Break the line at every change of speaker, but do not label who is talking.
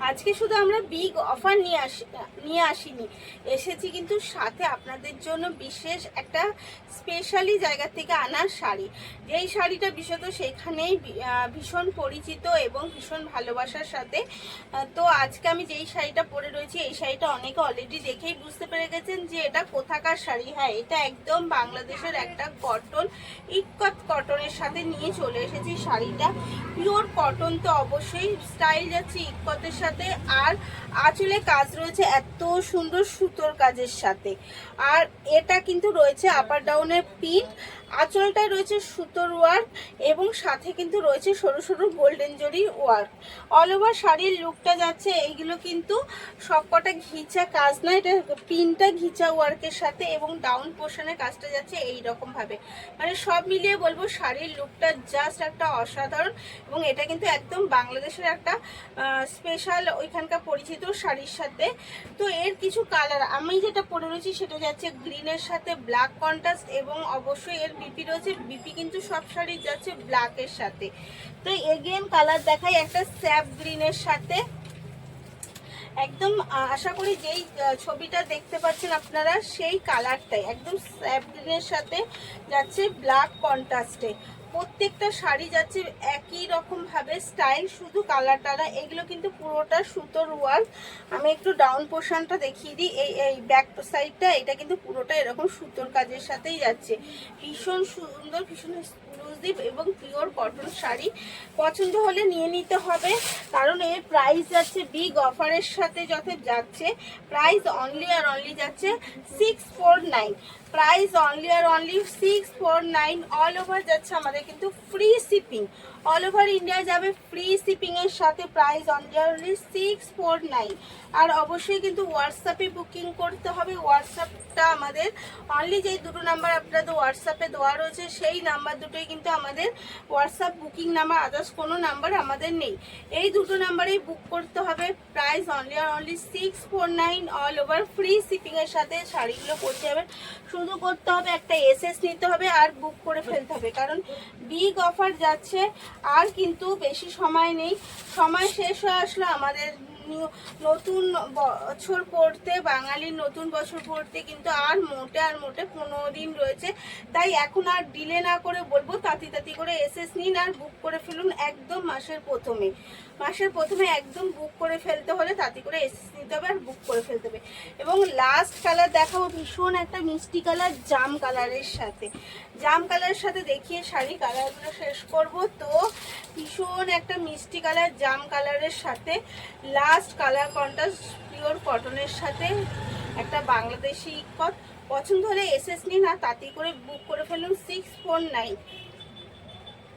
আজকে শুধু আমরা বিগ অফার নিয়ে আসিনি, এসেছি কিন্তু সাথে আপনাদের জন্য বিশেষ একটা স্পেশালি জায়গা থেকে আনা শাড়ি। যেই শাড়িটা বিশেষত সেখানেই ভীষণ পরিচিত এবং ভীষণ ভালোবাসার সাথে। তো আজকে আমি যেই শাড়িটা পরে রয়েছি, এই শাড়িটা অনেকে অলরেডি দেখেই বুঝতে পেরে গেছেন যে এটা কোথাকার শাড়ি। হ্যাঁ, এটা একদম বাংলাদেশের একটা কটন, ইক্কত কটনের সাথে নিয়ে চলে এসেছি শাড়িটা। পিওর কটন তো অবশ্যই, স্টাইল যাচ্ছে ইক্কতের সাথে, আর আঁচলে কাজ রয়েছে এত সুন্দর সুতোর কাজের সাথে। আর এটা কিন্তু রয়েছে আপার ডাউনের প্রিন্ট, আঁচলটায় রয়েছে সুতোর ওয়ার্ক এবং সাথে কিন্তু রয়েছে সরু সরু গোল্ডেন জরি ওয়ার্ক। অল ওভার শাড়ির লুকটা যাচ্ছে এইগুলো কিন্তু সবকটা ঘিচা কাজ না, এটা প্রিন্টটা ঘিচা ওয়ার্কের সাথে এবং ডাউন পোর্শনের কাজটা যাচ্ছে এইরকম ভাবে। মানে সব মিলিয়ে বলবো শাড়ির লুকটা জাস্ট একটা অসাধারণ। এবং এটা কিন্তু একদম বাংলাদেশের একটা স্পেশাল ওইখানকার পরিচিত শাড়ির সাথে। তো এর কিছু কালার আমি যেটা পরে রয়েছি সেটা যাচ্ছে গ্রিনের সাথে ব্ল্যাক কন্ট্রাস্ট, এবং অবশ্যই এর বিপি রয়েছে। বিপি কিন্তু সব শাড়ি যাচ্ছে ব্ল্যাকের সাথে। তো এগেন কালার দেখাই একটা স্যাপ গ্রিনের সাথে, একদম আশা করি যেই ছবিটা দেখতে পাচ্ছেন আপনারা সেই কালারটাই একদম স্যাপ গ্রিনের সাথে যাচ্ছে ব্ল্যাক কন্ট্রাস্টে। প্রত্যেকটা শাড়ি যাচ্ছে একই রকম ভাবে স্টাইল, শুধু কালার টালা। এগুলো কিন্তু পুরোটা সুতোর ওয়ার্ক। আমি একটু ডাউন পোর্শনটা দেখিয়ে দিই, এই ব্যাক সাইডটা, এটা কিন্তু পুরোটা এরকম সুতোর কাজের সাথেই যাচ্ছে। ভীষণ সুন্দর, ভীষণ এক্সক্লুসিভ এবং পিওর কটন শাড়ি। পছন্দ হলে নিয়ে নিতে হবে, কারণ এর প্রাইস যাচ্ছে বিগ অফারের সাথে যত যাচ্ছে। প্রাইস অনলি আর অনলি যাচ্ছে 649। প্রাইস অনলি আর অনলি 649। অল ওভার যাচ্ছে আমাদের কিন্তু free shipping, all over India যাবে ফ্রি শিপিং এর সাথে। প্রাইস অনলি আর অনলি 649। আর অবশ্যই কিন্তু হোয়াটসঅ্যাপে বুকিং করতে হবে। হোয়াটসঅ্যাপটা আমাদের অনলি যেই দুটো নাম্বার আপনাদের হোয়াটসঅ্যাপে দেওয়া রয়েছে সেই নাম্বার দুটোই কিন্তু আমাদের হোয়াটসঅ্যাপ বুকিং নাম্বার, আদার্স কোনো নাম্বার আমাদের নেই। এই দুটো নাম্বারেই বুক করতে হবে। প্রাইস অনলি আর only 649। All over free shipping এর সাথে শাড়িগুলো পৌঁছে যাবে। শুধু করতে হবে একটা এসএস নিতে হবে আর বুক করে ফেলতে হবে, কারণ বিগ অফার যাচ্ছে। আর কিন্তু বেশি সময় নেই, সময় শেষ হয়ে আসলো আমাদের নতুন বছর পড়তে, বাঙালির নতুন বছর পড়তে কিন্তু আর মোটে 15 দিন রয়েছে। তাই এখন আর ডিলে না করে বলবো তাড়াতাড়ি করে এসএস নিন আর বুক করে ফেলুন একদম মাসের প্রথমে একদম বুক করে ফেলতে হলে তাড়াতাড়ি করে এসএস নিতে হবে আর বুক করে ফেলতে হবে। এবং লাস্ট কালার দেখাবো ভীষণ একটা মিষ্টি কালার, জাম কালারের সাথে দেখিয়ে শাড়ি কালারগুলো শেষ করব। তো ভীষণ একটা মিষ্টি কালার জাম কালারের সাথে লাস্ট কালার কন্ট্রাস্ট পিওর কটনের সাথে একটা বাংলাদেশি ইক্কত। পছন্দ হলে এসএস নিন আর তাড়াতাড়ি করে বুক করে ফেলুন 649।